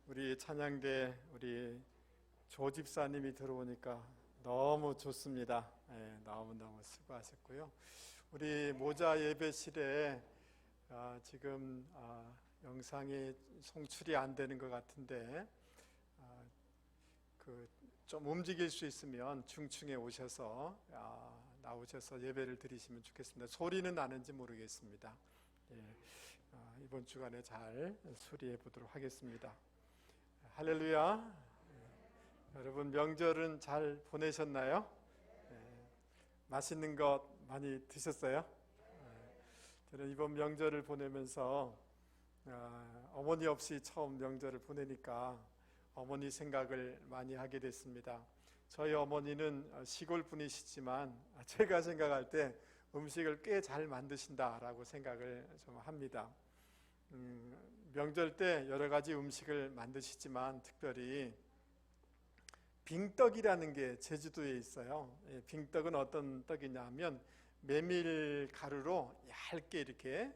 우리 찬양대 우리 조 집사님이 들어오니까 너무 좋습니다. 너무너무 수고하셨고요. 우리 모자 예배실에 지금 영상이 송출이 안 되는 것 같은데 좀 움직일 수 있으면 중층에 오셔서 나오셔서 예배를 드리시면 좋겠습니다. 소리는 나는지 모르겠습니다. 이번 주간에 잘 수리해 보도록 하겠습니다. 할렐루야. 여러분 명절은 잘 보내셨나요? 맛있는 것 많이 드셨어요? 저는 이번 명절을 보내면서 어머니 없이 처음 명절을 보내니까 어머니 생각을 많이 하게 됐습니다. 저희 어머니는 시골 분이시지만 제가 생각할 때 음식을 꽤 잘 만드신다라고 생각을 좀 합니다. 명절 때 여러 가지 음식을 만드시지만 특별히 빙떡이라는 게 제주도에 있어요. 빙떡은 어떤 떡이냐 하면 메밀 가루로 얇게 이렇게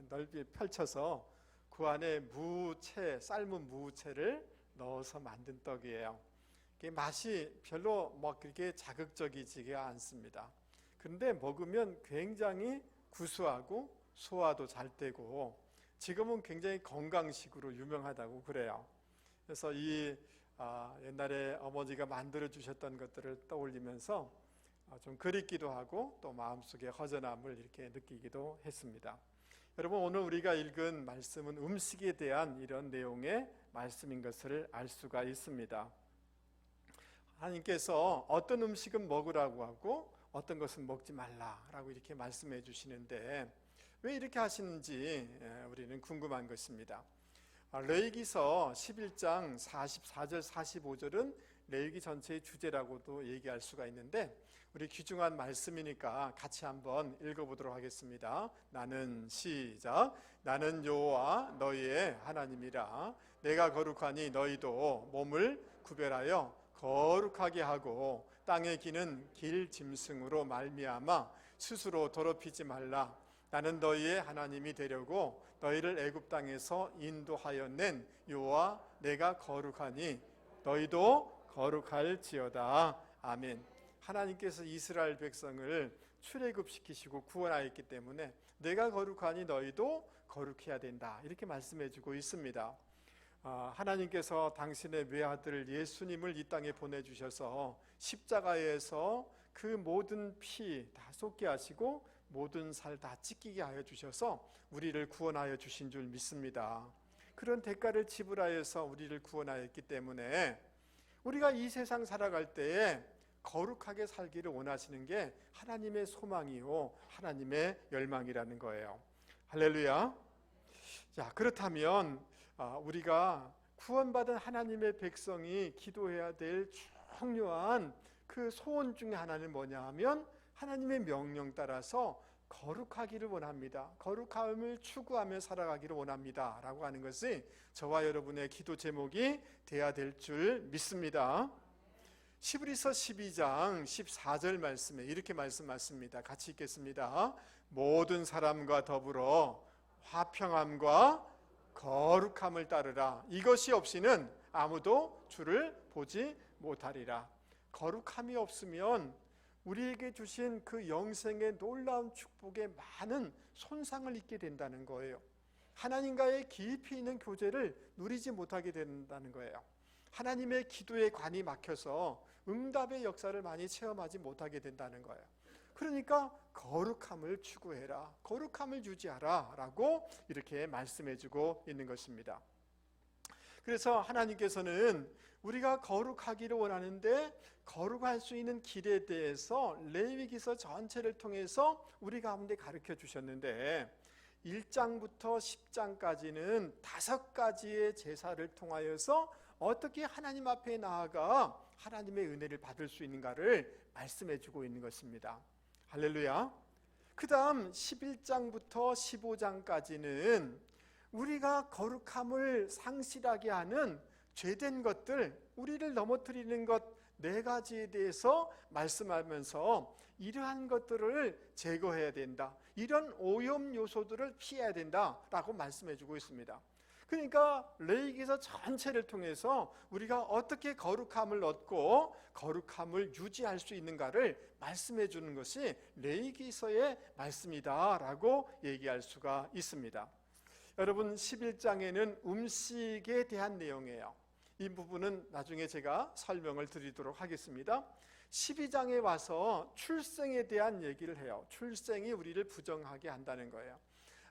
넓게 펼쳐서 그 안에 무채, 삶은 무채를 넣어서 만든 떡이에요. 맛이 별로 그렇게 자극적이지가 않습니다. 그런데 먹으면 굉장히 구수하고 소화도 잘 되고 지금은 굉장히 건강식으로 유명하다고 그래요. 그래서 옛날에 어머니가 만들어 주셨던 것들을 떠올리면서 좀 그립기도 하고 또 마음속에 허전함을 이렇게 느끼기도 했습니다. 여러분, 오늘 우리가 읽은 말씀은 음식에 대한 이런 내용의 말씀인 것을 알 수가 있습니다. 하나님께서 어떤 음식은 먹으라고 하고 어떤 것은 먹지 말라라고 이렇게 말씀해 주시는데 왜 이렇게 하시는지 우리는 궁금한 것입니다. 레위기서 11장 44절 45절은 레위기 전체의 주제라고도 얘기할 수가 있는데 우리 귀중한 말씀이니까 같이 한번 읽어보도록 하겠습니다. 시작. 나는 여호와 너희의 하나님이라. 내가 거룩하니 너희도 몸을 구별하여 거룩하게 하고 땅에 기는 길 짐승으로 말미암아 스스로 더럽히지 말라. 나는 너희의 하나님이 되려고 너희를 애굽 땅에서 인도하여 낸 여호와 내가 거룩하니 너희도 거룩할지어다. 아멘. 하나님께서 이스라엘 백성을 출애굽시키시고 구원하였기 때문에 내가 거룩하니 너희도 거룩해야 된다 이렇게 말씀해주고 있습니다. 하나님께서 당신의 외아들 예수님을 이 땅에 보내주셔서 십자가에서 그 모든 피 다 쏟게 하시고 모든 살 다 찢기게 하여 주셔서 우리를 구원하여 주신 줄 믿습니다. 그런 대가를 지불하여서 우리를 구원하였기 때문에 우리가 이 세상 살아갈 때에 거룩하게 살기를 원하시는 게 하나님의 소망이요 하나님의 열망이라는 거예요. 할렐루야. 자, 그렇다면 우리가 구원받은 하나님의 백성이 기도해야 될 중요한 그 소원 중에 하나는 뭐냐 하면 하나님의 명령 따라서 거룩하기를 원합니다. 거룩함을 추구하며 살아가기를 원합니다 라고 하는 것이 저와 여러분의 기도 제목이 돼야 될 줄 믿습니다. 히브리서 12장 14절 말씀에 이렇게 말씀하십니다. 같이 읽겠습니다. 모든 사람과 더불어 화평함과 거룩함을 따르라. 이것이 없이는 아무도 주를 보지 못하리라. 거룩함이 없으면 우리에게 주신 그 영생의 놀라운 축복에 많은 손상을 입게 된다는 거예요. 하나님과의 깊이 있는 교제를 누리지 못하게 된다는 거예요. 하나님의 기도의 관이 막혀서 응답의 역사를 많이 체험하지 못하게 된다는 거예요. 그러니까 거룩함을 추구해라, 거룩함을 유지하라 라고 이렇게 말씀해주고 있는 것입니다. 그래서 하나님께서는 우리가 거룩하기를 원하는데 거룩할 수 있는 길에 대해서 레위기서 전체를 통해서 우리 가운데 가르쳐 주셨는데 1장부터 10장까지는 5가지의 제사를 통하여서 어떻게 하나님 앞에 나아가 하나님의 은혜를 받을 수 있는가를 말씀해 주고 있는 것입니다. 할렐루야. 그 다음 11장부터 15장까지는 우리가 거룩함을 상실하게 하는 죄된 것들, 우리를 넘어뜨리는 것 4가지에 대해서 말씀하면서 이러한 것들을 제거해야 된다, 이런 오염 요소들을 피해야 된다라고 말씀해 주고 있습니다. 그러니까 레위기서 전체를 통해서 우리가 어떻게 거룩함을 얻고 거룩함을 유지할 수 있는가를 말씀해 주는 것이 레위기서의 말씀이다라고 얘기할 수가 있습니다. 여러분, 11장에는 음식에 대한 내용이에요. 이 부분은 나중에 제가 설명을 드리도록 하겠습니다. 12장에 와서 출생에 대한 얘기를 해요. 출생이 우리를 부정하게 한다는 거예요.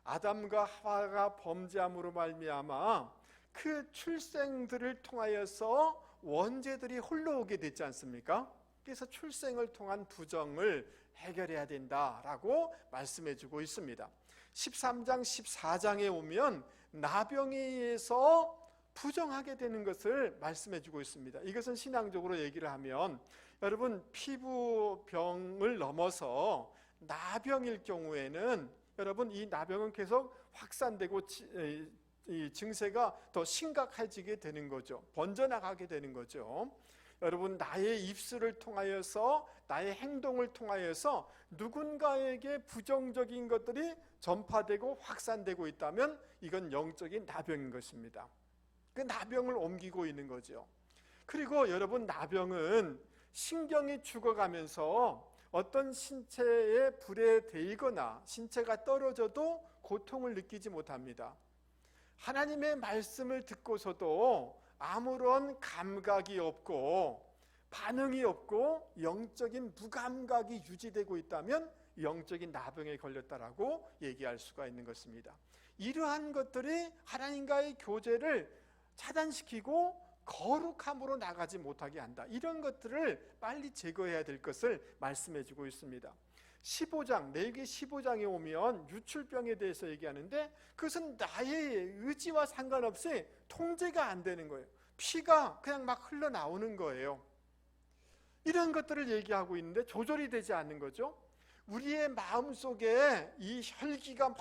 아담과 하와가 범죄함으로 말미암아 그 출생들을 통하여서 원죄들이 흘러오게 됐지 않습니까? 그래서 출생을 통한 부정을 해결해야 된다라고 말씀해 주고 있습니다. 13장 14장에 오면 나병에 의해서 부정하게 되는 것을 말씀해 주고 있습니다. 이것은 신앙적으로 얘기를 하면 여러분, 피부병을 넘어서 나병일 경우에는 여러분, 이 나병은 계속 확산되고 이 증세가 더 심각해지게 되는 거죠. 번져나가게 되는 거죠. 여러분, 나의 입술을 통하여서, 나의 행동을 통하여서 누군가에게 부정적인 것들이 전파되고 확산되고 있다면 이건 영적인 나병인 것입니다. 그 나병을 옮기고 있는 거죠. 그리고 여러분, 나병은 신경이 죽어가면서 어떤 신체에 불에 데이거나 신체가 떨어져도 고통을 느끼지 못합니다. 하나님의 말씀을 듣고서도 아무런 감각이 없고 반응이 없고 영적인 무감각이 유지되고 있다면 영적인 나병에 걸렸다라고 얘기할 수가 있는 것입니다. 이러한 것들이 하나님과의 교제를 차단시키고 거룩함으로 나가지 못하게 한다. 이런 것들을 빨리 제거해야 될 것을 말씀해 주고 있습니다. 15장, 레위기 15장에 오면 유출병에 대해서 얘기하는데 그것은 나의 의지와 상관없이 통제가 안 되는 거예요. 피가 그냥 막 흘러나오는 거예요. 이런 것들을 얘기하고 있는데 조절이 되지 않는 거죠. 우리의 마음속에 이 혈기가 막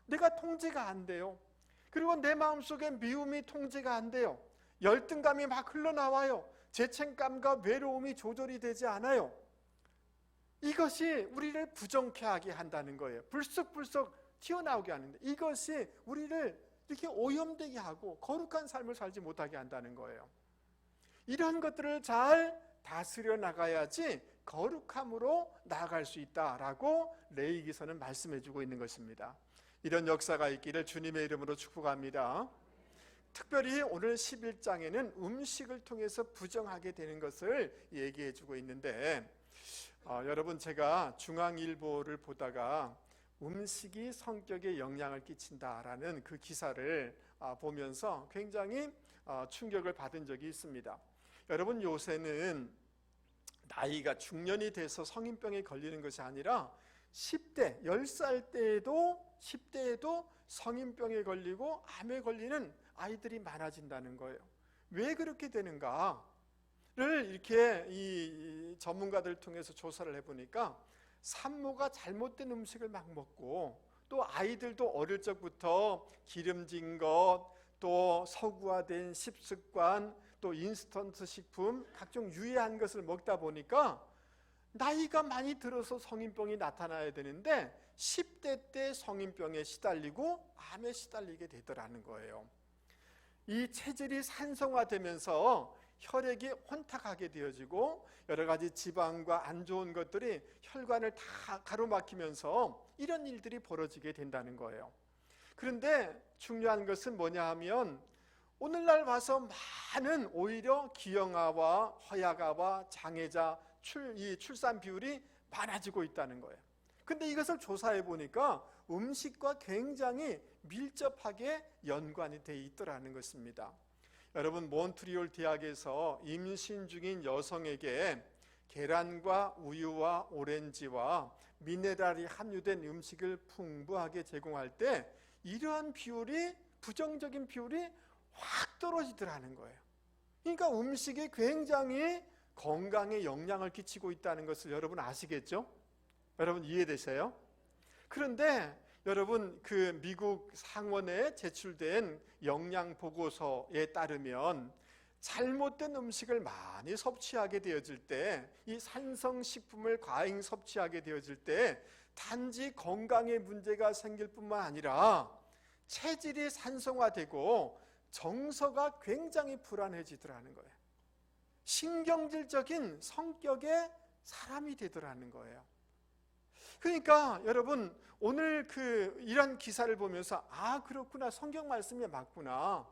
내가 통제가 안 돼요. 그리고 내 마음속에 미움이 통제가 안 돼요. 열등감이 막 흘러나와요. 죄책감과 외로움이 조절이 되지 않아요. 이것이 우리를 부정케 하게 한다는 거예요. 불쑥불쑥 튀어나오게 하는데 이것이 우리를 이렇게 오염되게 하고 거룩한 삶을 살지 못하게 한다는 거예요. 이런 것들을 잘 다스려 나가야지 거룩함으로 나아갈 수 있다라고 레위기서는 말씀해 주고 있는 것입니다. 이런 역사가 있기를 주님의 이름으로 축복합니다. 특별히 오늘 11장에는 음식을 통해서 부정하게 되는 것을 얘기해 주고 있는데 여러분, 제가 중앙일보를 보다가 음식이 성격에 영향을 끼친다라는 그 기사를 보면서 굉장히 충격을 받은 적이 있습니다. 여러분, 요새는 나이가 중년이 돼서 성인병에 걸리는 것이 아니라 10대, 10살 때에도 10대에도 성인병에 걸리고 암에 걸리는 아이들이 많아진다는 거예요. 왜 그렇게 되는가를 이렇게 이 전문가들을 통해서 조사를 해보니까 산모가 잘못된 음식을 막 먹고 또 아이들도 어릴 적부터 기름진 것, 또 서구화된 식습관, 또 인스턴트 식품, 각종 유해한 것을 먹다 보니까 나이가 많이 들어서 성인병이 나타나야 되는데 10대 때 성인병에 시달리고 암에 시달리게 되더라는 거예요. 이 체질이 산성화되면서 혈액이 혼탁하게 되어지고 여러 가지 지방과 안 좋은 것들이 혈관을 다 가로막히면서 이런 일들이 벌어지게 된다는 거예요. 그런데 중요한 것은 뭐냐 하면 오늘날 와서 많은 오히려 기형아와 허약아와 장애자 이 출산 비율이 많아지고 있다는 거예요. 근데 이것을 조사해 보니까 음식과 굉장히 밀접하게 연관이 돼 있더라는 것입니다. 여러분, 몬트리올 대학에서 임신 중인 여성에게 계란과 우유와 오렌지와 미네랄이 함유된 음식을 풍부하게 제공할 때 이러한 비율이, 부정적인 비율이 확 떨어지더라는 거예요. 그러니까 음식이 굉장히 건강에 영향을 끼치고 있다는 것을 여러분 아시겠죠? 여러분 이해되세요? 그런데 여러분, 그 미국 상원에 제출된 영양 보고서에 따르면 잘못된 음식을 많이 섭취하게 되어질 때, 이 산성식품을 과잉 섭취하게 되어질 때 단지 건강에 문제가 생길 뿐만 아니라 체질이 산성화되고 정서가 굉장히 불안해지더라는 거예요. 신경질적인 성격의 사람이 되더라는 거예요. 그러니까 여러분, 오늘 이런 기사를 보면서 그렇구나, 성경 말씀이 맞구나.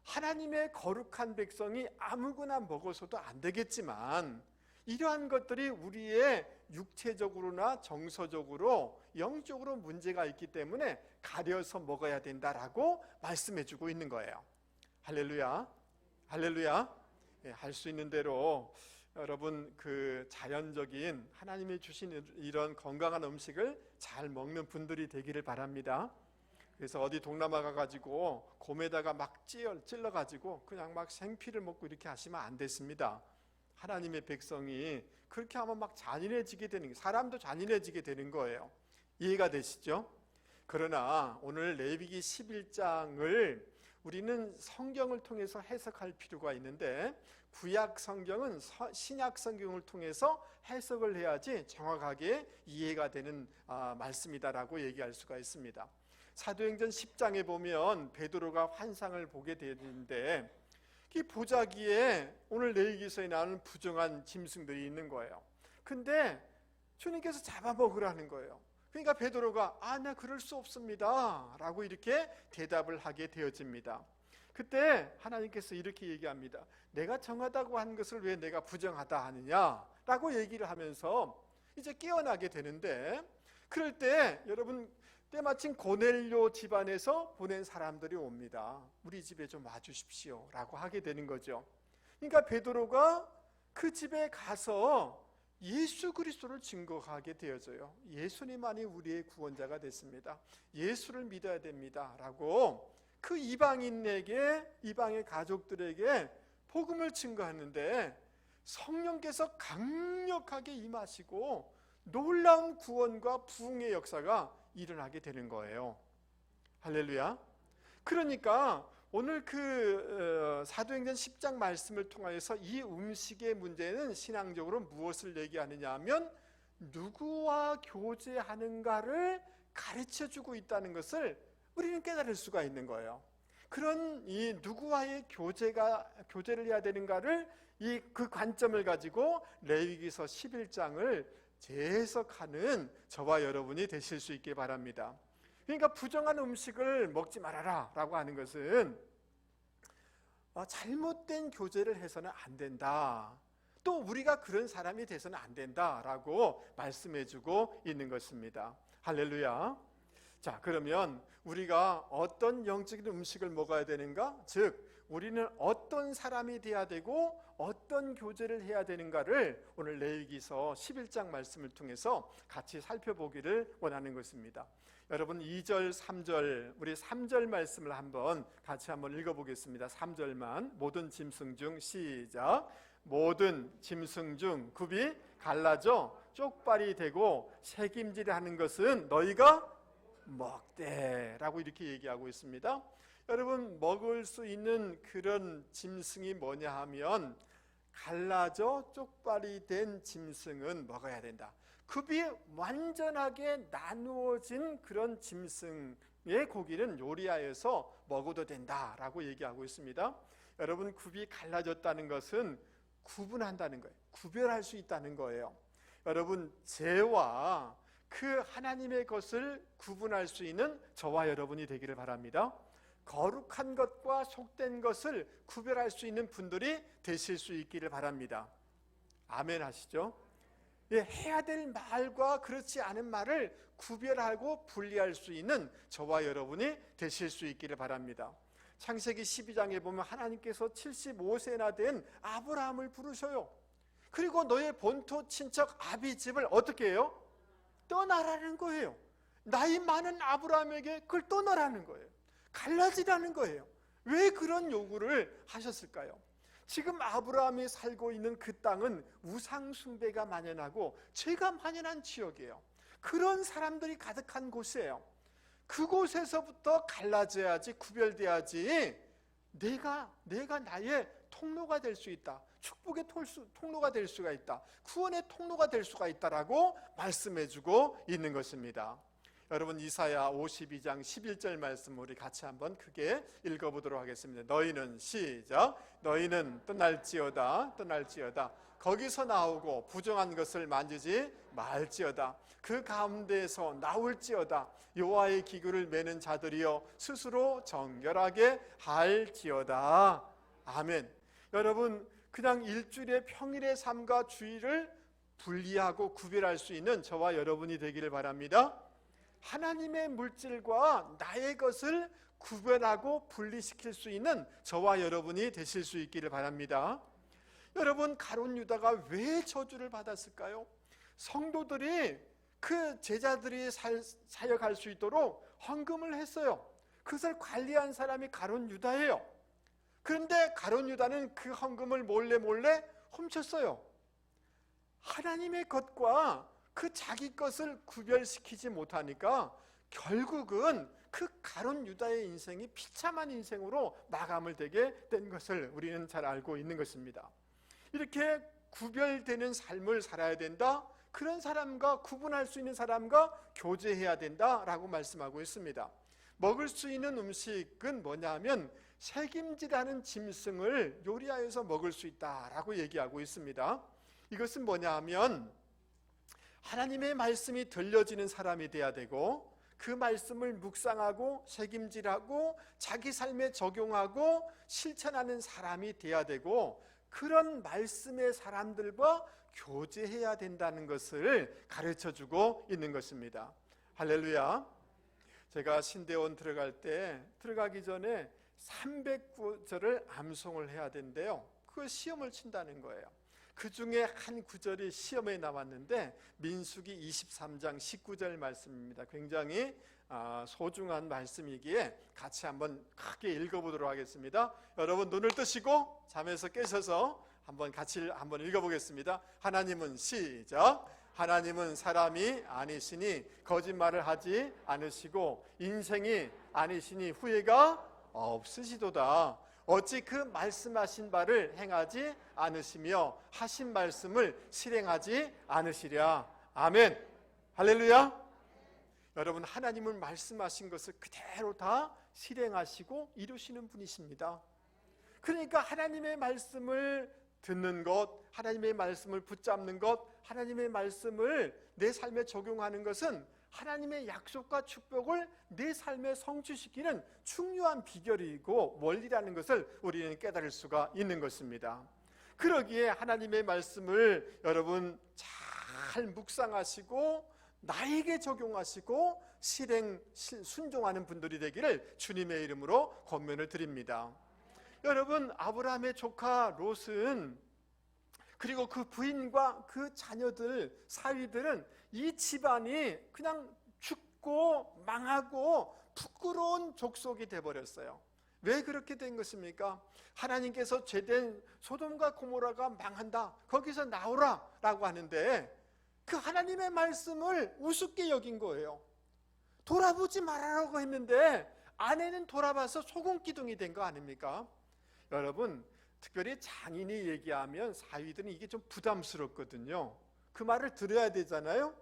하나님의 거룩한 백성이 아무거나 먹어서도 안 되겠지만 이러한 것들이 우리의 육체적으로나 정서적으로 영적으로 문제가 있기 때문에 가려서 먹어야 된다라고 말씀해주고 있는 거예요. 할렐루야, 할렐루야. 할 수 있는 대로 여러분 자연적인 하나님이 주신 이런 건강한 음식을 잘 먹는 분들이 되기를 바랍니다. 그래서 어디 동남아 가가지고 곰에다가 막 찔러가지고 그냥 막 생피를 먹고 이렇게 하시면 안 됐습니다. 하나님의 백성이 그렇게 하면 막 잔인해지게 되는, 사람도 잔인해지게 되는 거예요. 이해가 되시죠? 그러나 오늘 레위기 11장을 우리는 성경을 통해서 해석할 필요가 있는데, 구약 성경은 신약 성경을 통해서 해석을 해야지 정확하게 이해가 되는 말씀이다라고 얘기할 수가 있습니다. 사도행전 10장에 보면 베드로가 환상을 보게 되는데, 이 보자기에 오늘 레위기서에 나오는 부정한 짐승들이 있는 거예요. 근데 주님께서 잡아먹으라는 거예요. 그러니까 베드로가 나 그럴 수 없습니다 라고 이렇게 대답을 하게 되어집니다. 그때 하나님께서 이렇게 얘기합니다. 내가 정하다고 한 것을 왜 내가 부정하다 하느냐 라고 얘기를 하면서 이제 깨어나게 되는데, 그럴 때 여러분, 때마침 고넬료 집안에서 보낸 사람들이 옵니다. 우리 집에 좀 와주십시오 라고 하게 되는 거죠. 그러니까 베드로가 그 집에 가서 예수 그리스도를 증거하게 되어져요. 예수님만이 우리의 구원자가 됐습니다. 예수를 믿어야 됩니다 라고 그 이방인에게, 이방의 가족들에게 복음을 증거하는데, 성령께서 강력하게 임하시고 놀라운 구원과 부흥의 역사가 일어나게 되는 거예요. 할렐루야. 그러니까 오늘 사도행전 10장 말씀을 통하여서 이 음식의 문제는 신앙적으로 무엇을 얘기하느냐 하면 누구와 교제하는가를 가르쳐주고 있다는 것을 우리는 깨달을 수가 있는 거예요. 그런 이 누구와의 교제를 해야 되는가를 그 관점을 가지고 레위기서 11장을 재해석하는 저와 여러분이 되실 수 있게 바랍니다. 그러니까 부정한 음식을 먹지 말아라 라고 하는 것은 잘못된 교제를 해서는 안 된다, 또 우리가 그런 사람이 돼서는 안 된다라고 말씀해주고 있는 것입니다. 할렐루야. 자, 그러면 우리가 어떤 영적인 음식을 먹어야 되는가? 즉 우리는 어떤 사람이 돼야 되고 어떤 교제를 해야 되는가를 오늘 레위기서 11장 말씀을 통해서 같이 살펴보기를 원하는 것입니다. 여러분 2절 3절 우리 3절 말씀을 같이 한번 읽어보겠습니다. 3절만. 모든 짐승 중 시작. 모든 짐승 중 굽이 갈라져 쪽발이 되고 새김질하는 것은 너희가 먹되 라고 이렇게 얘기하고 있습니다. 여러분 먹을 수 있는 그런 짐승이 뭐냐 하면 갈라져 쪽발이 된 짐승은 먹어야 된다. 굽이 완전하게 나누어진 그런 짐승의 고기는 요리하여서 먹어도 된다라고 얘기하고 있습니다. 여러분 굽이 갈라졌다는 것은 구분한다는 거예요. 구별할 수 있다는 거예요. 여러분 죄와 그 하나님의 것을 구분할 수 있는 저와 여러분이 되기를 바랍니다. 거룩한 것과 속된 것을 구별할 수 있는 분들이 되실 수 있기를 바랍니다. 아멘 하시죠? 해야 될 말과 그렇지 않은 말을 구별하고 분리할 수 있는 저와 여러분이 되실 수 있기를 바랍니다. 창세기 12장에 보면 하나님께서 75세나 된 아브라함을 부르셔요. 그리고 너의 본토 친척 아비집을 어떻게 해요? 떠나라는 거예요. 나이 많은 아브라함에게 그걸 떠나라는 거예요. 갈라지라는 거예요. 왜 그런 요구를 하셨을까요? 지금 아브라함이 살고 있는 그 땅은 우상 숭배가 만연하고 죄가 만연한 지역이에요. 그런 사람들이 가득한 곳이에요. 그곳에서부터 갈라져야지, 구별돼야지 내가 나의 통로가 될 수 있다. 축복의 통로가 될 수가 있다. 구원의 통로가 될 수가 있다라고 말씀해주고 있는 것입니다. 여러분 이사야 52장 11절 말씀 우리 같이 한번 크게 읽어보도록 하겠습니다. 너희는 시작. 너희는 떠날지어다 떠날지어다. 거기서 나오고 부정한 것을 만지지 말지어다. 그 가운데에서 나올지어다. 여호와의 기구를 매는 자들이여 스스로 정결하게 할지어다. 아멘. 여러분 그냥 일주일의 평일의 삶과 주일을 분리하고 구별할 수 있는 저와 여러분이 되기를 바랍니다. 하나님의 물질과 나의 것을 구별하고 분리시킬 수 있는 저와 여러분이 되실 수 있기를 바랍니다. 여러분 가룟 유다가 왜 저주를 받았을까요? 성도들이 그 제자들이 사역할 수 있도록 헌금을 했어요. 그것을 관리한 사람이 가룟 유다예요. 그런데 가룟 유다는 그 헌금을 몰래 훔쳤어요. 하나님의 것과 그 자기 것을 구별시키지 못하니까 결국은 그 가룟 유다의 인생이 비참한 인생으로 마감을 되게 된 것을 우리는 잘 알고 있는 것입니다. 이렇게 구별되는 삶을 살아야 된다. 그런 사람과 구분할 수 있는 사람과 교제해야 된다라고 말씀하고 있습니다. 먹을 수 있는 음식은 뭐냐면 책임지라는 짐승을 요리하여서 먹을 수 있다라고 얘기하고 있습니다. 이것은 뭐냐 하면 하나님의 말씀이 들려지는 사람이 돼야 되고 그 말씀을 묵상하고 책임질하고 자기 삶에 적용하고 실천하는 사람이 돼야 되고 그런 말씀의 사람들과 교제해야 된다는 것을 가르쳐주고 있는 것입니다. 할렐루야. 제가 신대원 들어가기 전에 300구절을 암송을 해야 된대요. 그 시험을 친다는 거예요. 그 중에 한 구절이 시험에 나왔는데 민수기 23장 19절 말씀입니다. 굉장히 소중한 말씀이기에 같이 한번 크게 읽어보도록 하겠습니다. 여러분 눈을 뜨시고 잠에서 깨셔서 같이 읽어보겠습니다. 하나님은 시작. 하나님은 사람이 아니시니 거짓말을 하지 않으시고 인생이 아니시니 후회가 없으시도다. 어찌 그 말씀하신 바를 행하지 않으시며 하신 말씀을 실행하지 않으시랴. 아멘. 할렐루야. 여러분 하나님은 말씀하신 것을 그대로 다 실행하시고 이루시는 분이십니다. 그러니까 하나님의 말씀을 듣는 것, 하나님의 말씀을 붙잡는 것, 하나님의 말씀을 내 삶에 적용하는 것은 하나님의 약속과 축복을 내 삶에 성취시키는 중요한 비결이고 원리라는 것을 우리는 깨달을 수가 있는 것입니다. 그러기에 하나님의 말씀을 여러분 잘 묵상하시고 나에게 적용하시고 순종하는 분들이 되기를 주님의 이름으로 권면을 드립니다. 여러분 아브라함의 조카 롯은 그리고 그 부인과 그 자녀들 사위들은 이 집안이 그냥 죽고 망하고 부끄러운 족속이 되어버렸어요. 왜 그렇게 된 것입니까? 하나님께서 죄된 소돔과 고모라가 망한다, 거기서 나오라 라고 하는데 그 하나님의 말씀을 우습게 여긴 거예요. 돌아보지 말라고 했는데 아내는 돌아봐서 소금기둥이 된 거 아닙니까? 여러분 특별히 장인이 얘기하면 사위들은 이게 좀 부담스럽거든요. 그 말을 들어야 되잖아요.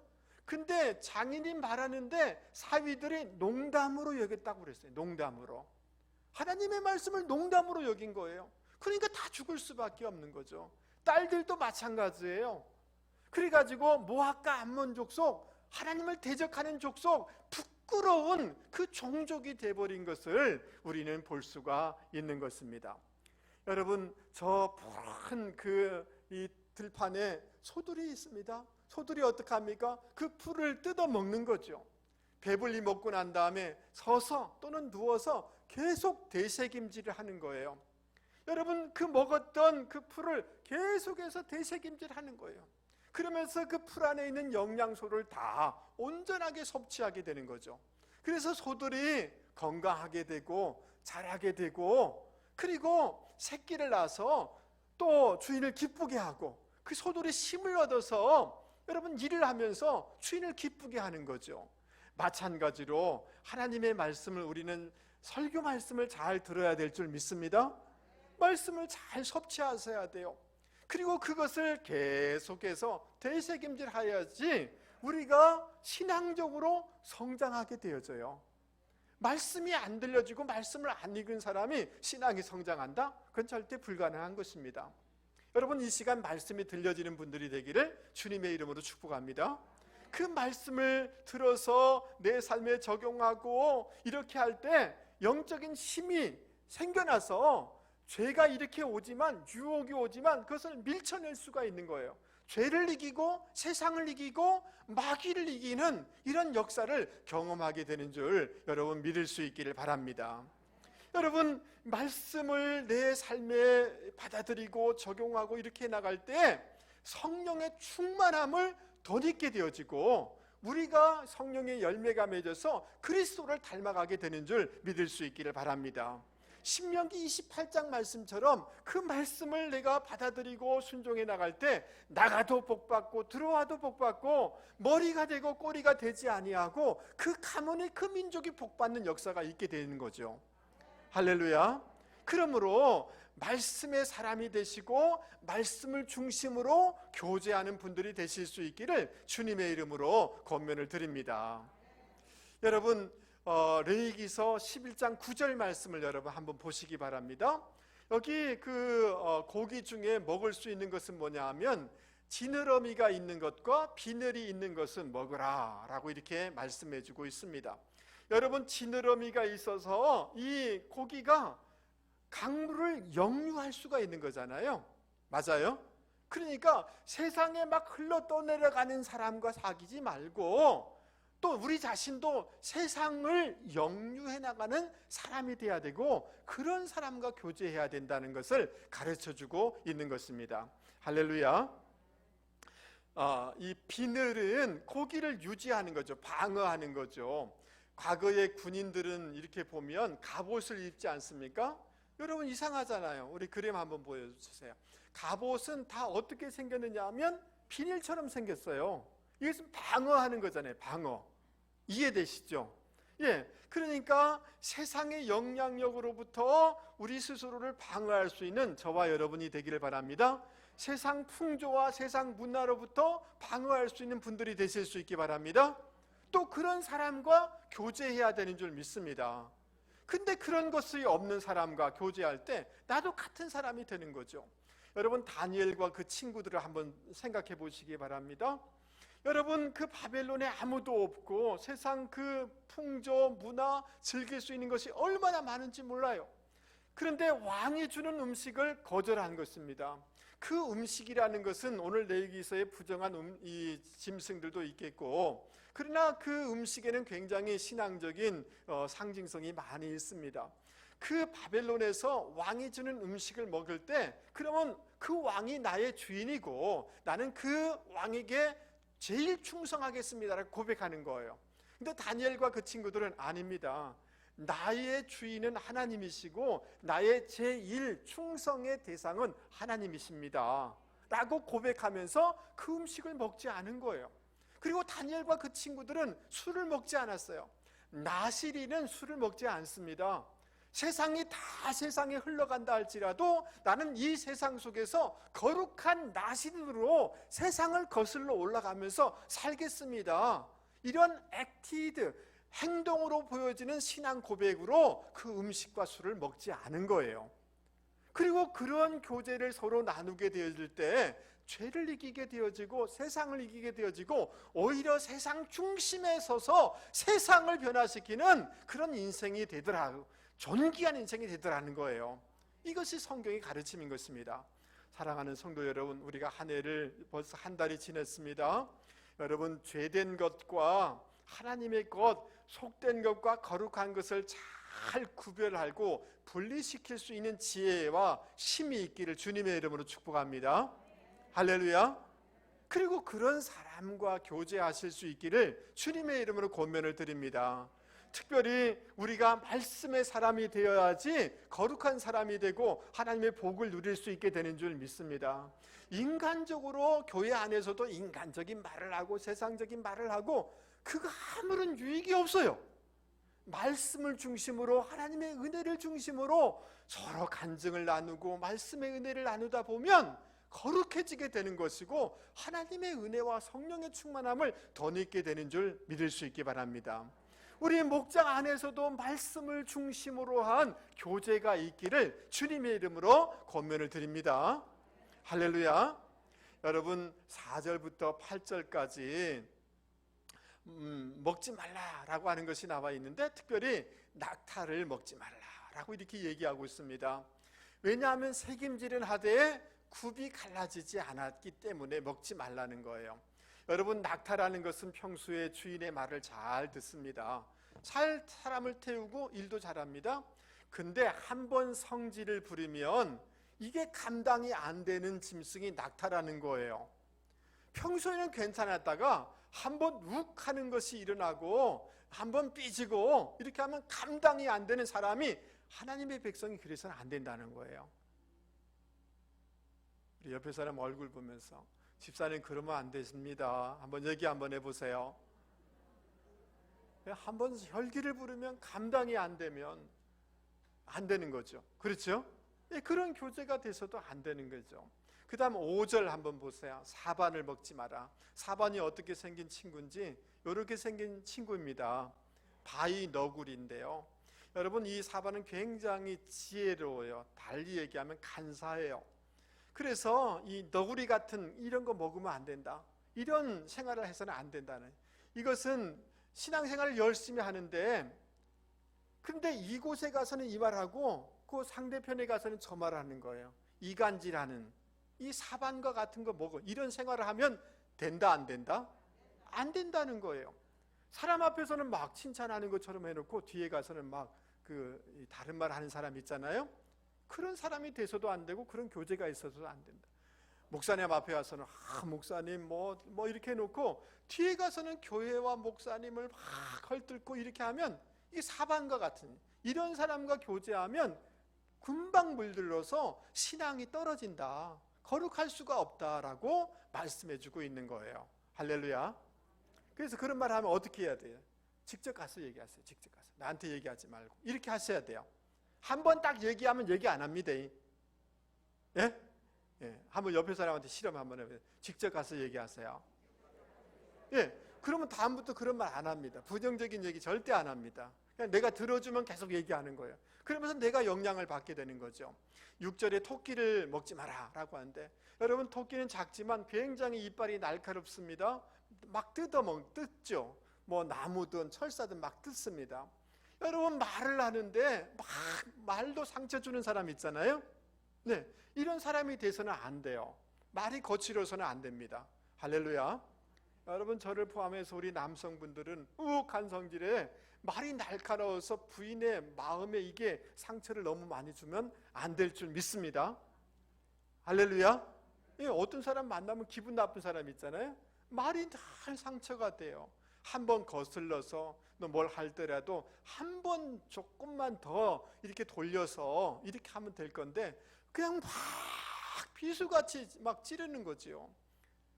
근데 장인이 말하는데 사위들이 농담으로 여겼다고 그랬어요. 농담으로. 하나님의 말씀을 농담으로 여긴 거예요. 그러니까 다 죽을 수밖에 없는 거죠. 딸들도 마찬가지예요. 그래가지고 모압과 암몬 족속, 하나님을 대적하는 족속, 부끄러운 그 종족이 돼버린 것을 우리는 볼 수가 있는 것입니다. 여러분 저 푸른 이 들판에 소들이 있습니다. 소들이 어떻게 합니까? 그 풀을 뜯어 먹는 거죠. 배불리 먹고 난 다음에 서서 또는 누워서 계속 되새김질을 하는 거예요. 여러분 그 먹었던 그 풀을 계속해서 되새김질하는 거예요. 그러면서 그 풀 안에 있는 영양소를 다 온전하게 섭취하게 되는 거죠. 그래서 소들이 건강하게 되고 자라게 되고 그리고 새끼를 낳아서 또 주인을 기쁘게 하고 그 소들이 힘을 얻어서 여러분 일을 하면서 주인을 기쁘게 하는 거죠. 마찬가지로 하나님의 말씀을 우리는 설교 말씀을 잘 들어야 될 줄 믿습니다. 말씀을 잘 섭취하셔야 돼요. 그리고 그것을 계속해서 되새김질하여야지 우리가 신앙적으로 성장하게 되어져요. 말씀이 안 들려지고 말씀을 안 읽은 사람이 신앙이 성장한다? 그건 절대 불가능한 것입니다. 여러분, 이 시간 말씀이 들려지는 분들이 되기를 주님의 이름으로 축복합니다. 그 말씀을 들어서 내 삶에 적용하고 이렇게 할 때 영적인 힘이 생겨나서 죄가 이렇게 오지만, 유혹이 오지만 그것을 밀쳐낼 수가 있는 거예요. 죄를 이기고 세상을 이기고 마귀를 이기는 이런 역사를 경험하게 되는 줄 여러분 믿을 수 있기를 바랍니다. 여러분, 말씀을 내 삶에 받아들이고 적용하고 이렇게 나갈 때 성령의 충만함을 덧입게 되어지고 우리가 성령의 열매가 맺어서 그리스도를 닮아가게 되는 줄 믿을 수 있기를 바랍니다. 신명기 28장 말씀처럼 그 말씀을 내가 받아들이고 순종해 나갈 때 나가도 복받고 들어와도 복받고 머리가 되고 꼬리가 되지 아니하고 그 가문의 그 민족이 복받는 역사가 있게 되는 거죠. 할렐루야. 그러므로 말씀의 사람이 되시고 말씀을 중심으로 교제하는 분들이 되실 수 있기를 주님의 이름으로 권면을 드립니다. 여러분, 레위기서 11장 9절 말씀을 여러분 한번 보시기 바랍니다. 여기 고기 중에 먹을 수 있는 것은 뭐냐 하면 지느러미가 있는 것과 비늘이 있는 것은 먹으라 라고 이렇게 말씀해 주고 있습니다. 여러분, 지느러미가 있어서 이 고기가 강물을 역류할 수가 있는 거잖아요. 맞아요? 그러니까 세상에 막 흘러 떠내려가는 사람과 사귀지 말고 또 우리 자신도 세상을 역류해 나가는 사람이 돼야 되고 그런 사람과 교제해야 된다는 것을 가르쳐주고 있는 것입니다. 할렐루야. 이 비늘은 고기를 유지하는 거죠. 방어하는 거죠. 과거의 군인들은 이렇게 보면 갑옷을 입지 않습니까? 여러분, 이상하잖아요. 우리 그림 한번 보여주세요. 갑옷은 다 어떻게 생겼느냐 하면 비닐처럼 생겼어요. 이것은 방어하는 거잖아요. 방어. 이해되시죠? 예, 그러니까 세상의 영향력으로부터 우리 스스로를 방어할 수 있는 저와 여러분이 되기를 바랍니다. 세상 풍조와 세상 문화로부터 방어할 수 있는 분들이 되실 수 있기 바랍니다. 또 그런 사람과 교제해야 되는 줄 믿습니다. 근데 그런 것이 없는 사람과 교제할 때 나도 같은 사람이 되는 거죠. 여러분, 다니엘과 그 친구들을 한번 생각해 보시기 바랍니다. 여러분, 그 바벨론에 아무도 없고 세상 그 풍조, 문화 즐길 수 있는 것이 얼마나 많은지 몰라요. 그런데 왕이 주는 음식을 거절한 것입니다. 그 음식이라는 것은 오늘 레위기서에 부정한 이 짐승들도 있겠고, 그러나 그 음식에는 굉장히 신앙적인 상징성이 많이 있습니다. 그 바벨론에서 왕이 주는 음식을 먹을 때 그러면 그 왕이 나의 주인이고 나는 그 왕에게 제일 충성하겠습니다라고 고백하는 거예요. 근데 다니엘과 그 친구들은 아닙니다. 나의 주인은 하나님이시고 나의 제일 충성의 대상은 하나님이십니다 라고 고백하면서 그 음식을 먹지 않은 거예요. 그리고 다니엘과 그 친구들은 술을 먹지 않았어요. 나시리는 술을 먹지 않습니다. 세상이 다 세상에 흘러간다 할지라도 나는 이 세상 속에서 거룩한 나시리로 세상을 거슬러 올라가면서 살겠습니다. 이런 액티드, 행동으로 보여지는 신앙 고백으로 그 음식과 술을 먹지 않은 거예요. 그리고 그런 교제를 서로 나누게 되어질 때 죄를 이기게 되어지고 세상을 이기게 되어지고 오히려 세상 중심에 서서 세상을 변화시키는 그런 인생이 되더라고요. 존귀한 인생이 되더라는 거예요. 이것이 성경의 가르침인 것입니다. 사랑하는 성도 여러분, 우리가 한 해를 벌써 한 달이 지났습니다. 여러분, 죄된 것과 하나님의 것, 속된 것과 거룩한 것을 잘 구별하고 분리시킬 수 있는 지혜와 힘이 있기를 주님의 이름으로 축복합니다. 할렐루야. 그리고 그런 사람과 교제하실 수 있기를 주님의 이름으로 권면을 드립니다. 특별히 우리가 말씀의 사람이 되어야지 거룩한 사람이 되고 하나님의 복을 누릴 수 있게 되는 줄 믿습니다. 인간적으로 교회 안에서도 인간적인 말을 하고 세상적인 말을 하고 그거 아무런 유익이 없어요. 말씀을 중심으로 하나님의 은혜를 중심으로 서로 간증을 나누고 말씀의 은혜를 나누다 보면 거룩해지게 되는 것이고 하나님의 은혜와 성령의 충만함을 덧입게 되는 줄 믿을 수 있기 바랍니다. 우리 목장 안에서도 말씀을 중심으로 한 교제가 있기를 주님의 이름으로 권면을 드립니다. 할렐루야. 여러분 4절부터 8절까지 먹지 말라라고 하는 것이 나와 있는데 특별히 낙타를 먹지 말라라고 이렇게 얘기하고 있습니다. 왜냐하면 새김질은 하되 굽이 갈라지지 않았기 때문에 먹지 말라는 거예요. 여러분 낙타라는 것은 평소에 주인의 말을 잘 듣습니다. 잘 사람을 태우고 일도 잘합니다. 근데 한번 성질을 부리면 이게 감당이 안 되는 짐승이 낙타라는 거예요. 평소에는 괜찮았다가 한번 욱 하는 것이 일어나고 한번 삐지고 이렇게 하면 감당이 안 되는 사람이 하나님의 백성이 그래서는 안 된다는 거예요. 우리 옆에 사람 얼굴 보면서 집사님 그러면 안 되십니다. 한번 얘기 한번 해보세요. 한번 혈기를 부르면 감당이 안 되면 안 되는 거죠. 그렇죠? 그런 교제가 돼서도 안 되는 거죠. 그 다음 5절 한번 보세요. 사반을 먹지 마라. 사반이 어떻게 생긴 친구인지 이렇게 생긴 친구입니다. 바위 너구리인데요. 여러분 이 사반은 굉장히 지혜로워요. 달리 얘기하면 간사해요. 그래서 이 너구리 같은 이런 거 먹으면 안 된다. 이런 생활을 해서는 안 된다는. 이것은 신앙생활을 열심히 하는데 근데 이곳에 가서는 이 말하고 그 상대편에 가서는 저 말하는 거예요. 이간질하는 이 사반과 같은 거 먹어. 이런 생활을 하면 된다 안 된다? 안 된다는 거예요. 사람 앞에서는 막 칭찬하는 것처럼 해놓고 뒤에 가서는 막 그 다른 말 하는 사람 있잖아요. 그런 사람이 돼서도 안 되고 그런 교제가 있어서도 안 된다. 목사님 앞에 와서는 목사님 뭐 이렇게 해놓고 뒤에 가서는 교회와 목사님을 막 헐뜯고 이렇게 하면 이 사반과 같은 이런 사람과 교제하면 금방 물들어서 신앙이 떨어진다. 거룩할 수가 없다라고 말씀해주고 있는 거예요. 할렐루야. 그래서 그런 말 하면 어떻게 해야 돼요? 직접 가서 얘기하세요. 직접 가서. 나한테 얘기하지 말고 이렇게 하셔야 돼요. 한 번 딱 얘기하면 얘기 안 합니다. 예? 예. 한번 옆에 사람한테 실험 한번 해보세요. 직접 가서 얘기하세요. 예. 그러면 다음부터 그런 말 안 합니다. 부정적인 얘기 절대 안 합니다. 그냥 내가 들어주면 계속 얘기하는 거예요. 그러면서 내가 영향을 받게 되는 거죠. 6절에 토끼를 먹지 마라 라고 하는데 여러분 토끼는 작지만 굉장히 이빨이 날카롭습니다. 막 뜯죠. 뭐 나무든 철사든 막 뜯습니다. 여러분 말을 하는데 막 말도 상처 주는 사람 있잖아요. 네, 이런 사람이 돼서는 안 돼요. 말이 거칠어서는 안 됩니다. 할렐루야. 여러분 저를 포함해서 우리 남성분들은 우욱한 성질에 말이 날카로워서 부인의 마음에 이게 상처를 너무 많이 주면 안 될 줄 믿습니다. 할렐루야. 어떤 사람 만나면 기분 나쁜 사람 있잖아요. 말이 늘 상처가 돼요. 한번 거슬러서 너 뭘 할더라도 한 번 조금만 더 이렇게 돌려서 이렇게 하면 될 건데 그냥 막 비수같이 막 찌르는 거지요.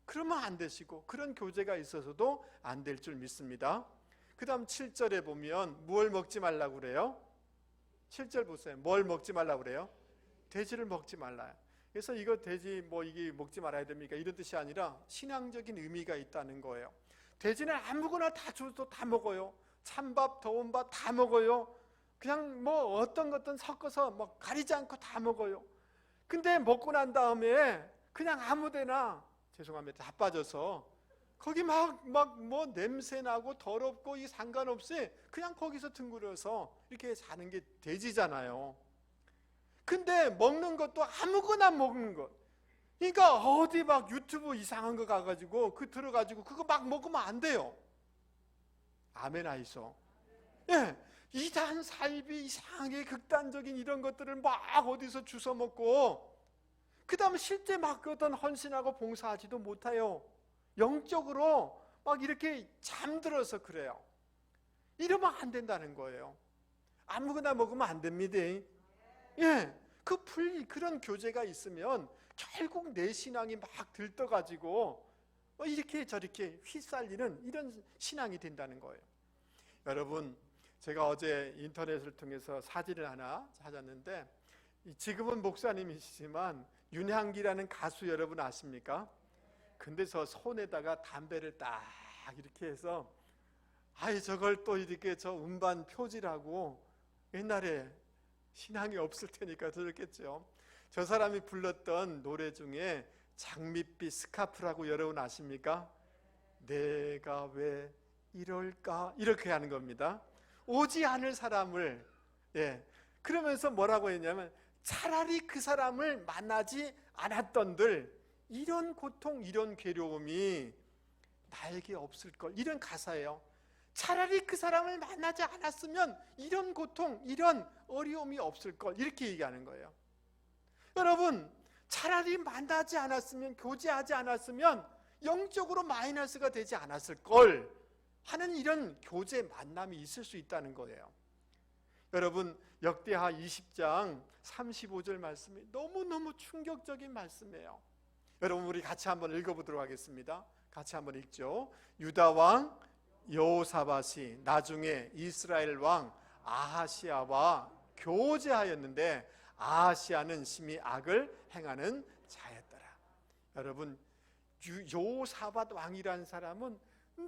그러면 안 되시고 그런 교제가 있어서도 안 될 줄 믿습니다. 그 다음 7절에 보면 뭘 먹지 말라고 그래요? 7절 보세요. 뭘 먹지 말라고 그래요? 돼지를 먹지 말라. 그래서 이거 돼지 뭐 이게 먹지 말아야 됩니까? 이런 뜻이 아니라 신앙적인 의미가 있다는 거예요. 돼지는 아무거나 다 줘도 다 먹어요. 찬밥, 더운 밥 다 먹어요. 그냥 뭐 어떤 것든 섞어서 뭐 가리지 않고 다 먹어요. 근데 먹고 난 다음에 그냥 아무데나 죄송합니다. 다 빠져서 거기 막 뭐 냄새 나고 더럽고 이 상관없이 그냥 거기서 둥그려서 이렇게 사는 게 돼지잖아요. 근데 먹는 것도 아무거나 먹는 것. 그러니까 어디 막 유튜브 이상한 거 가가지고 그 들어가지고 그거 막 먹으면 안 돼요. 아멘 하이소. 예, 이단 사입이 이상하게 극단적인 이런 것들을 막 어디서 주워 먹고 그 다음에 실제 막 어떤 헌신하고 봉사하지도 못해요. 영적으로 막 이렇게 잠들어서 그래요. 이러면 안 된다는 거예요. 아무거나 먹으면 안 됩니다. 예, 그런 교제가 있으면 결국 내 신앙이 막 들떠가지고 이렇게 저렇게 휘살리는 이런 신앙이 된다는 거예요. 여러분 제가 어제 인터넷을 통해서 사진을 하나 찾았는데 지금은 목사님이시지만 윤향기라는 가수 여러분 아십니까? 근데 저 손에다가 담배를 딱 이렇게 해서 저걸 또 이렇게 저 음반 표지라고, 옛날에 신앙이 없을 테니까 그렇겠죠. 저 사람이 불렀던 노래 중에 장밋빛 스카프라고 여러분 아십니까? 내가 왜 이럴까, 이렇게 하는 겁니다. 오지 않을 사람을, 그러면서 뭐라고 했냐면, 차라리 그 사람을 만나지 않았던들 이런 고통, 이런 괴로움이 나에게 없을 걸, 이런 가사예요. 차라리 그 사람을 만나지 않았으면 이런 고통, 이런 어려움이 없을 걸, 이렇게 얘기하는 거예요. 여러분, 차라리 만나지 않았으면, 교제하지 않았으면 영적으로 마이너스가 되지 않았을 걸 하는 이런 교제 만남이 있을 수 있다는 거예요. 여러분, 역대하 20장 35절 말씀이 너무너무 충격적인 말씀이에요. 여러분, 우리 같이 한번 읽어보도록 하겠습니다. 같이 한번 읽죠. 유다 왕 여호사밧이 나중에 이스라엘 왕 아하시아와 교제하였는데 아하시아는 심히 악을 행하는 자였더라. 여러분, 여호사밧 왕이라는 사람은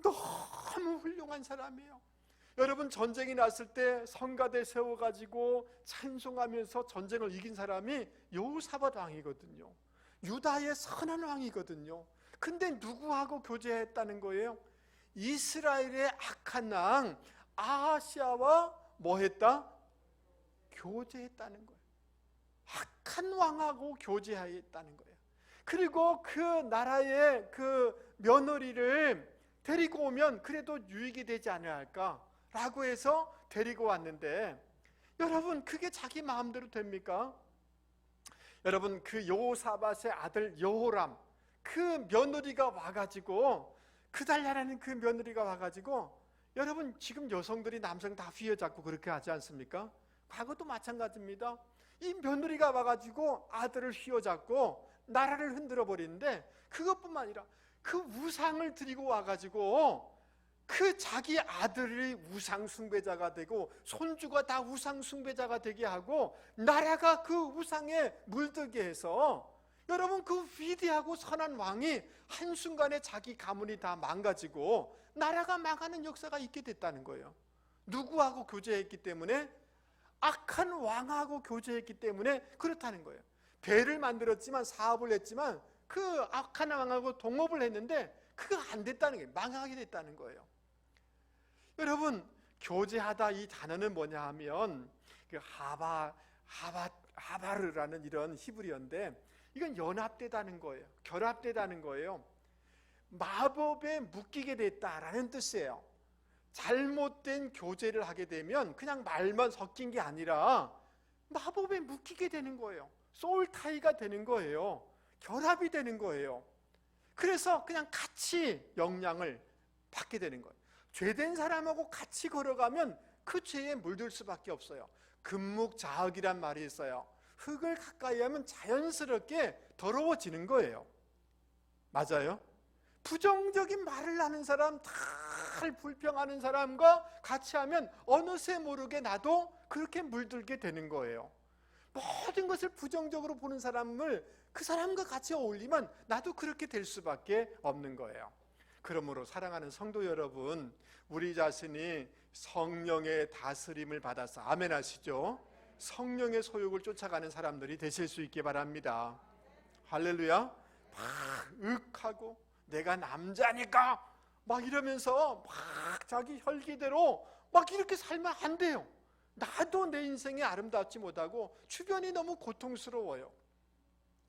너무 훌륭한 사람이에요. 여러분, 전쟁이 났을 때 성가대 세워가지고 찬송하면서 전쟁을 이긴 사람이 여호사밧 왕이거든요. 유다의 선한 왕이거든요. 근데 누구하고 교제했다는 거예요? 이스라엘의 악한 왕 아하시아와 뭐 했다? 교제했다는 거예요. 악한 왕하고 교제했다는 거예요. 그리고 그 나라의 그 며느리를 데리고 오면 그래도 유익이 되지 않을까라고 해서 데리고 왔는데, 여러분, 그게 자기 마음대로 됩니까? 여러분, 그 여호사밧의 아들 여호람, 그 며느리가 와가지고, 그달랴라는 그 며느리가 와가지고, 여러분, 지금 여성들이 남성 다 휘어잡고 그렇게 하지 않습니까? 과거도 마찬가지입니다. 이 며느리가 와가지고 아들을 휘어잡고 나라를 흔들어 버리는데, 그것뿐만 아니라 그 우상을 들이고 와가지고 그 자기 아들이 우상 숭배자가 되고 손주가 다 우상 숭배자가 되게 하고 나라가 그 우상에 물들게 해서, 여러분, 그 위대하고 선한 왕이 한순간에 자기 가문이 다 망가지고 나라가 망하는 역사가 있게 됐다는 거예요. 누구하고 교제했기 때문에? 악한 왕하고 교제했기 때문에 그렇다는 거예요. 배를 만들었지만, 사업을 했지만 그 악한 왕하고 동업을 했는데 그거 안 됐다는 거예요. 망하게 됐다는 거예요. 여러분, 교제하다, 이 단어는 뭐냐 하면 그 하바르라는 이런 히브리어인데, 이건 연합되다는 거예요. 결합되다는 거예요. 마법에 묶이게 됐다라는 뜻이에요. 잘못된 교제를 하게 되면 그냥 말만 섞인 게 아니라 마법에 묶이게 되는 거예요. 소울타이가 되는 거예요. 결합이 되는 거예요. 그래서 그냥 같이 영향을 받게 되는 거예요. 죄된 사람하고 같이 걸어가면 그 죄에 물들 수밖에 없어요. 금묵자흑이란 말이 있어요. 흙을 가까이 하면 자연스럽게 더러워지는 거예요. 맞아요? 부정적인 말을 하는 사람, 다 불평하는 사람과 같이 하면 어느새 모르게 나도 그렇게 물들게 되는 거예요. 모든 것을 부정적으로 보는 사람을 그 사람과 같이 어울리면 나도 그렇게 될 수밖에 없는 거예요. 그러므로 사랑하는 성도 여러분, 우리 자신이 성령의 다스림을 받아서, 아멘 하시죠? 성령의 소욕을 쫓아가는 사람들이 되실 수 있게 바랍니다. 할렐루야. 막 윽하고 내가 남자니까 막 이러면서 막 자기 혈기대로 막 이렇게 살면 안 돼요. 나도 내 인생이 아름답지 못하고 주변이 너무 고통스러워요.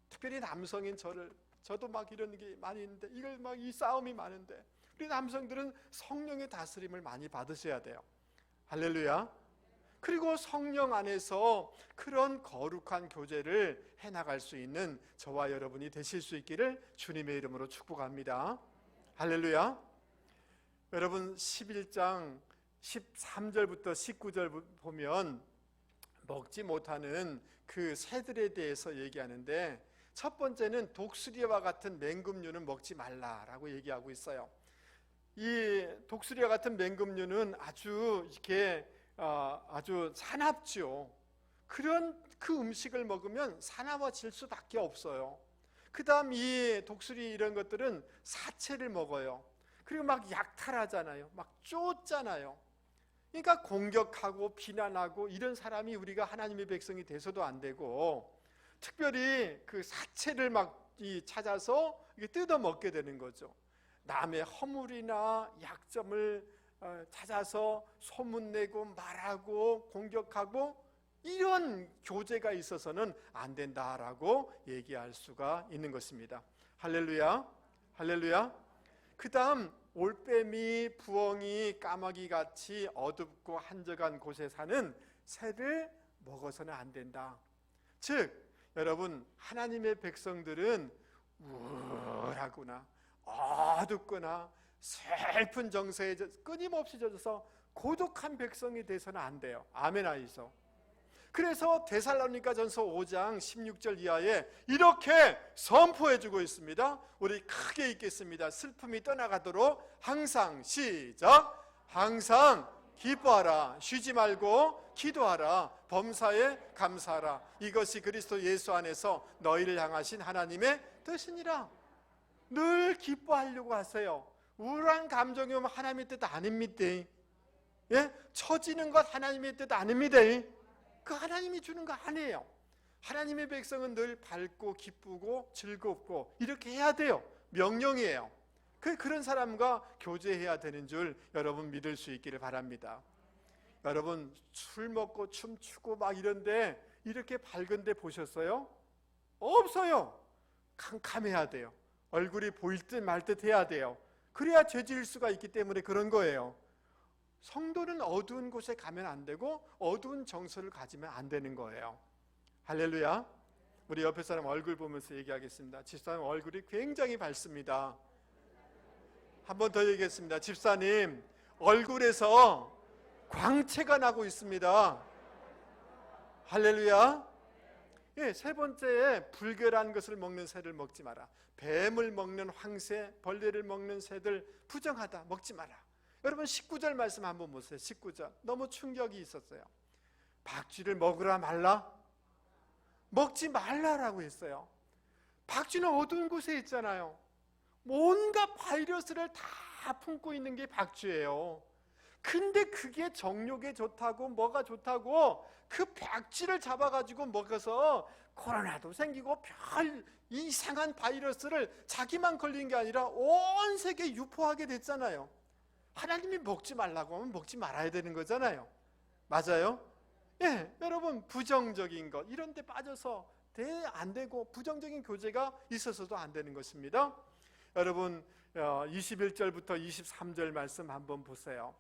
특별히 남성인 저도 막 이런 게 많이 있는데, 이걸 막 이 싸움이 많은데, 우리 남성들은 성령의 다스림을 많이 받으셔야 돼요. 할렐루야. 그리고 성령 안에서 그런 거룩한 교제를 해나갈 수 있는 저와 여러분이 되실 수 있기를 주님의 이름으로 축복합니다. 할렐루야. 여러분, 11장 13절부터 19절 보면 먹지 못하는 그 새들에 대해서 얘기하는데, 첫 번째는 독수리와 같은 맹금류는 먹지 말라라고 얘기하고 있어요. 이 독수리와 같은 맹금류는 아주 이렇게 아주 사납죠. 그런 그 음식을 먹으면 사나워질 수밖에 없어요. 그 다음 이 독수리 이런 것들은 사체를 먹어요. 그리고 막 약탈하잖아요. 막 쫓잖아요. 그러니까 공격하고 비난하고 이런 사람이 우리가 하나님의 백성이 돼서도 안 되고, 특별히 그 사체를 막 찾아서 뜯어 먹게 되는 거죠. 남의 허물이나 약점을 찾아서 소문내고 말하고 공격하고, 이런 교제가 있어서는 안 된다라고 얘기할 수가 있는 것입니다. 할렐루야, 할렐루야. 그 다음 올빼미, 부엉이, 까마귀같이 어둡고 한적한 곳에 사는 새를 먹어서는 안 된다. 즉 여러분, 하나님의 백성들은 우울하거나 어둡거나 슬픈 정서에 끊임없이 젖어서 고독한 백성이 돼서는 안 돼요. 아멘 하이소. 그래서 데살로니가전서 5장 16절 이하에 이렇게 선포해주고 있습니다. 우리 크게 읽겠습니다. 슬픔이 떠나가도록 항상, 시작, 항상 기뻐하라, 쉬지 말고 기도하라, 범사에 감사하라. 이것이 그리스도 예수 안에서 너희를 향하신 하나님의 뜻이니라. 늘 기뻐하려고 하세요. 우울한 감정이 오면 하나님의 뜻 아닙니다. 예? 처지는 것 하나님의 뜻 아닙니다. 그 하나님이 주는 거 아니에요. 하나님의 백성은 늘 밝고 기쁘고 즐겁고 이렇게 해야 돼요. 명령이에요. 그런 사람과 교제해야 되는 줄 여러분 믿을 수 있기를 바랍니다. 여러분, 술 먹고 춤추고 막 이런데 이렇게 밝은데 보셨어요? 없어요. 캄캄해야 돼요. 얼굴이 보일 듯 말 듯 해야 돼요. 그래야 죄 지을 수가 있기 때문에 그런 거예요. 성도는 어두운 곳에 가면 안 되고 어두운 정서를 가지면 안 되는 거예요. 할렐루야. 우리 옆에 사람 얼굴 보면서 얘기하겠습니다. 집사님 얼굴이 굉장히 밝습니다. 한 번 더 얘기하겠습니다. 집사님 얼굴에서 광채가 나고 있습니다. 할렐루야. 예, 세 번째에 불결한 것을 먹는 새를 먹지 마라. 뱀을 먹는 황새, 벌레를 먹는 새들 부정하다, 먹지 마라. 여러분 19절 말씀 한번 보세요. 19절 너무 충격이 있었어요. 박쥐를 먹으라 말라? 먹지 말라라고 했어요. 박쥐는 어두운 곳에 있잖아요. 온갖 바이러스를 다 품고 있는 게 박쥐예요. 근데 그게 정력에 좋다고 뭐가 좋다고 그 박쥐를 잡아가지고 먹어서 코로나도 생기고 별 이상한 바이러스를 자기만 걸린 게 아니라 온 세계에 유포하게 됐잖아요. 하나님이 먹지 말라고 하면 먹지 말아야 되는 거잖아요. 맞아요? 예, 여러분 부정적인 것 이런 데 빠져서 안 되고 부정적인 교제가 있어서도 안 되는 것입니다. 여러분 21절부터 23절 말씀 한번 보세요.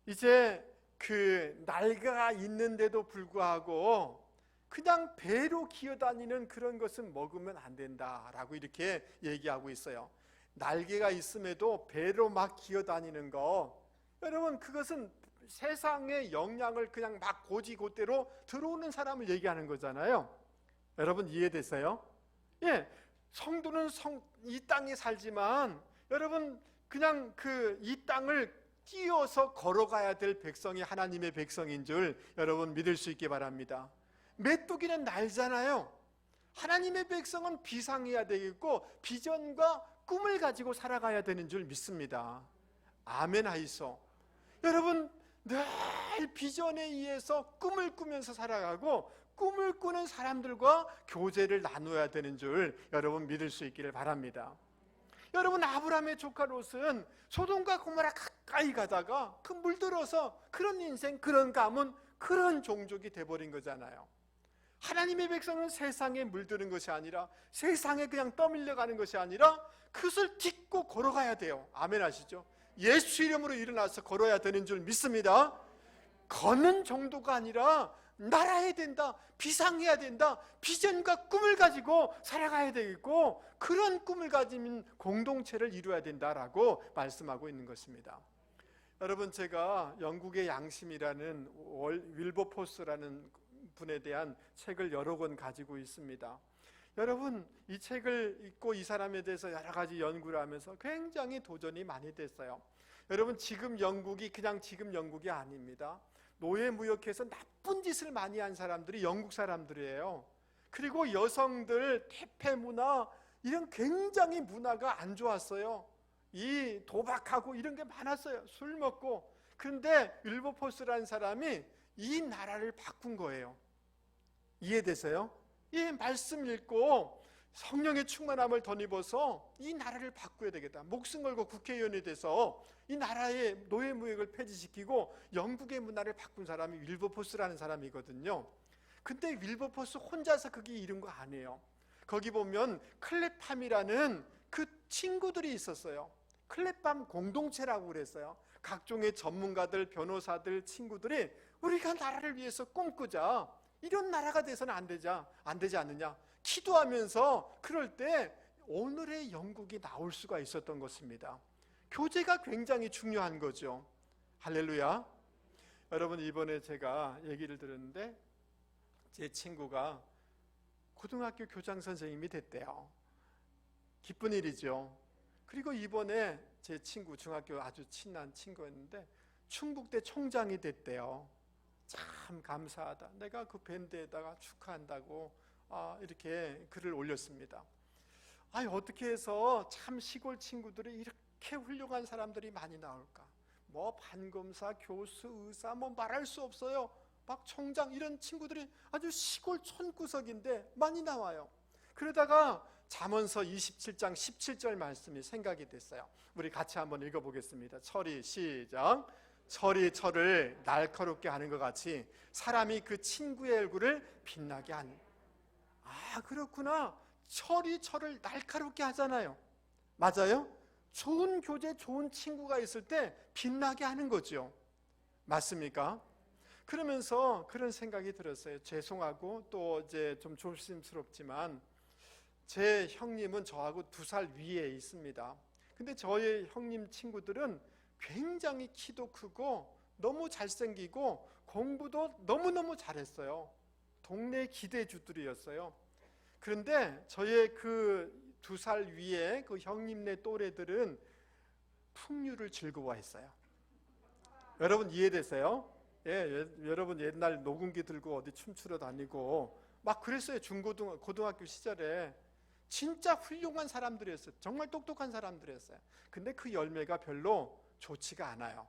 이제 그 날개가 있는데도 불구하고 그냥 배로 기어다니는 그런 것은 먹으면 안 된다라고 이렇게 얘기하고 있어요. 날개가 있음에도 배로 막 기어다니는 거, 여러분 그것은 세상의 영향을 그냥 막 고지고대로 들어오는 사람을 얘기하는 거잖아요. 여러분 이해되세요? 예, 성도는 이 땅에 살지만 여러분 그냥 이 땅을 뛰어서 걸어가야 될 백성이 하나님의 백성인 줄 여러분 믿을 수 있기 바랍니다. 메뚜기는 날잖아요. 하나님의 백성은 비상해야 되겠고 비전과 꿈을 가지고 살아가야 되는 줄 믿습니다. 아멘 하이소. 여러분 늘 비전에 의해서 꿈을 꾸면서 살아가고 꿈을 꾸는 사람들과 교제를 나눠야 되는 줄 여러분 믿을 수 있기를 바랍니다. 여러분 아브라함의 조카 롯은 소돔과 고모라 가까이 가다가 그 물들어서 그런 인생, 그런 가문, 그런 종족이 돼버린 거잖아요. 하나님의 백성은 세상에 물드는 것이 아니라 세상에 그냥 떠밀려가는 것이 아니라 그것을 딛고 걸어가야 돼요. 아멘 하시죠? 예수 이름으로 일어나서 걸어야 되는 줄 믿습니다. 걷는 정도가 아니라 날아야 된다, 비상해야 된다, 비전과 꿈을 가지고 살아가야 되겠고 그런 꿈을 가진 공동체를 이루어야 된다라고 말씀하고 있는 것입니다. 여러분 제가 영국의 양심이라는 윌버포스라는 분에 대한 책을 여러 권 가지고 있습니다. 여러분 이 책을 읽고 이 사람에 대해서 여러 가지 연구를 하면서 굉장히 도전이 많이 됐어요. 여러분 지금 영국이 그냥 지금 영국이 아닙니다. 노예무역해서 나쁜 짓을 많이 한 사람들이 영국 사람들이에요. 그리고 여성들 퇴폐 문화, 이런 굉장히 문화가 안 좋았어요. 이 도박하고 이런 게 많았어요. 술 먹고. 그런데 윌버포스라는 사람이 이 나라를 바꾼 거예요. 이해되세요? 이 말씀 읽고 성령의 충만함을 덧입어서 이 나라를 바꿔야 되겠다. 목숨 걸고 국회의원이 돼서 이 나라의 노예무역을 폐지시키고 영국의 문화를 바꾼 사람이 윌버포스라는 사람이거든요. 근데 윌버포스 혼자서 그게 이룬 거 아니에요. 거기 보면 클랩팜이라는 그 친구들이 있었어요. 클랩팜 공동체라고 그랬어요. 각종의 전문가들, 변호사들, 친구들이 우리가 나라를 위해서 꿈꾸자. 이런 나라가 돼서는 안 되지 않느냐. 기도하면서 그럴 때 오늘의 영국이 나올 수가 있었던 것입니다. 교제가 굉장히 중요한 거죠. 할렐루야. 여러분, 이번에 제가 얘기를 들었는데 제 친구가 고등학교 교장 선생님이 됐대요. 기쁜 일이죠. 그리고 이번에 제 친구, 중학교 아주 친한 친구였는데 충북대 총장이 됐대요. 참 감사하다. 내가 그 밴드에다가 축하한다고 이렇게 글을 올렸습니다. 어떻게 해서 참 시골 친구들이 이렇게 훌륭한 사람들이 많이 나올까? 뭐 판검사, 교수, 의사 뭐 말할 수 없어요. 막 총장 이런 친구들이 아주 시골 촌구석인데 많이 나와요. 그러다가 잠언서 27장 17절 말씀이 생각이 됐어요. 우리 같이 한번 읽어보겠습니다. 철이 시작. 철이 철을 날카롭게 하는 것 같이 사람이 그 친구의 얼굴을 빛나게 하는. 그렇구나. 철이 철을 날카롭게 하잖아요. 맞아요? 좋은 교제, 좋은 친구가 있을 때 빛나게 하는 거죠. 맞습니까? 그러면서 그런 생각이 들었어요. 죄송하고 또 이제 좀 조심스럽지만 제 형님은 저하고 2살 위에 있습니다. 근데 저의 형님 친구들은 굉장히 키도 크고 너무 잘생기고 공부도 너무너무 잘했어요. 동네 기대주들이었어요. 그런데 저의 그 2살 위에 그 형님네 또래들은 풍류를 즐거워했어요. 여러분 이해되세요? 여러분 옛날 녹음기 들고 어디 춤추러 다니고 막 그랬어요. 고등학교 시절에. 진짜 훌륭한 사람들이었어요. 정말 똑똑한 사람들이었어요. 근데 그 열매가 별로 좋지가 않아요.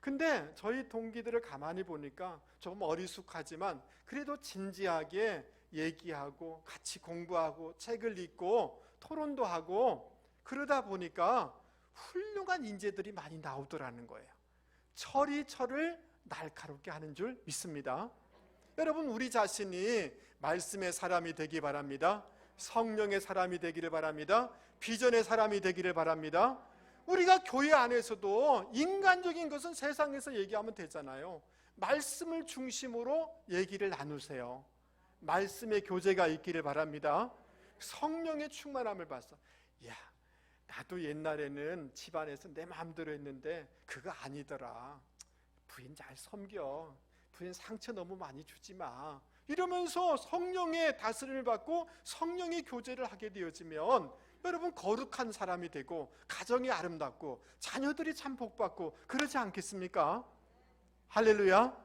근데 저희 동기들을 가만히 보니까 조금 어리숙하지만 그래도 진지하게 얘기하고 같이 공부하고 책을 읽고 토론도 하고 그러다 보니까 훌륭한 인재들이 많이 나오더라는 거예요. 철이 철을 날카롭게 하는 줄 믿습니다. 여러분, 우리 자신이 말씀의 사람이 되기 바랍니다. 성령의 사람이 되기를 바랍니다. 비전의 사람이 되기를 바랍니다. 우리가 교회 안에서도 인간적인 것은 세상에서 얘기하면 되잖아요. 말씀을 중심으로 얘기를 나누세요. 말씀의 교제가 있기를 바랍니다. 성령의 충만함을 봤어. 나도 옛날에는 집안에서 내 마음대로 했는데 그거 아니더라. 부인 잘 섬겨. 부인 상처 너무 많이 주지 마. 이러면서 성령의 다스림을 받고 성령의 교제를 하게 되어지면 여러분 거룩한 사람이 되고 가정이 아름답고 자녀들이 참 복받고 그러지 않겠습니까? 할렐루야.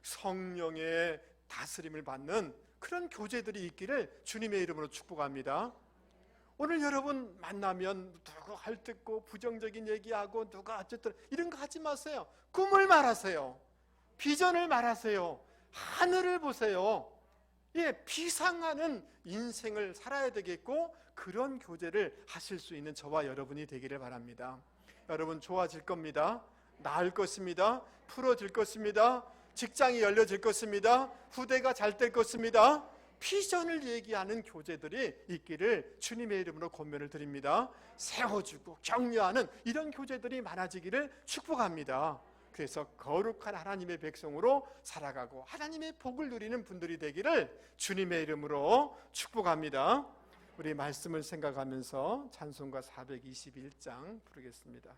성령의 다스림을 받는 그런 교제들이 있기를 주님의 이름으로 축복합니다. 오늘 여러분 만나면 누가 헐뜯고 부정적인 얘기하고 누가 어쨌든 이런 거 하지 마세요. 꿈을 말하세요. 비전을 말하세요. 하늘을 보세요. 비상하는 인생을 살아야 되겠고 그런 교제를 하실 수 있는 저와 여러분이 되기를 바랍니다. 여러분 좋아질 겁니다. 나을 것입니다. 풀어질 것입니다. 직장이 열려질 것입니다. 후대가 잘 될 것입니다. 비전을 얘기하는 교제들이 있기를 주님의 이름으로 권면을 드립니다. 세워주고 격려하는 이런 교제들이 많아지기를 축복합니다. 그래서 거룩한 하나님의 백성으로 살아가고 하나님의 복을 누리는 분들이 되기를 주님의 이름으로 축복합니다. 우리 말씀을 생각하면서 찬송가 421장 부르겠습니다.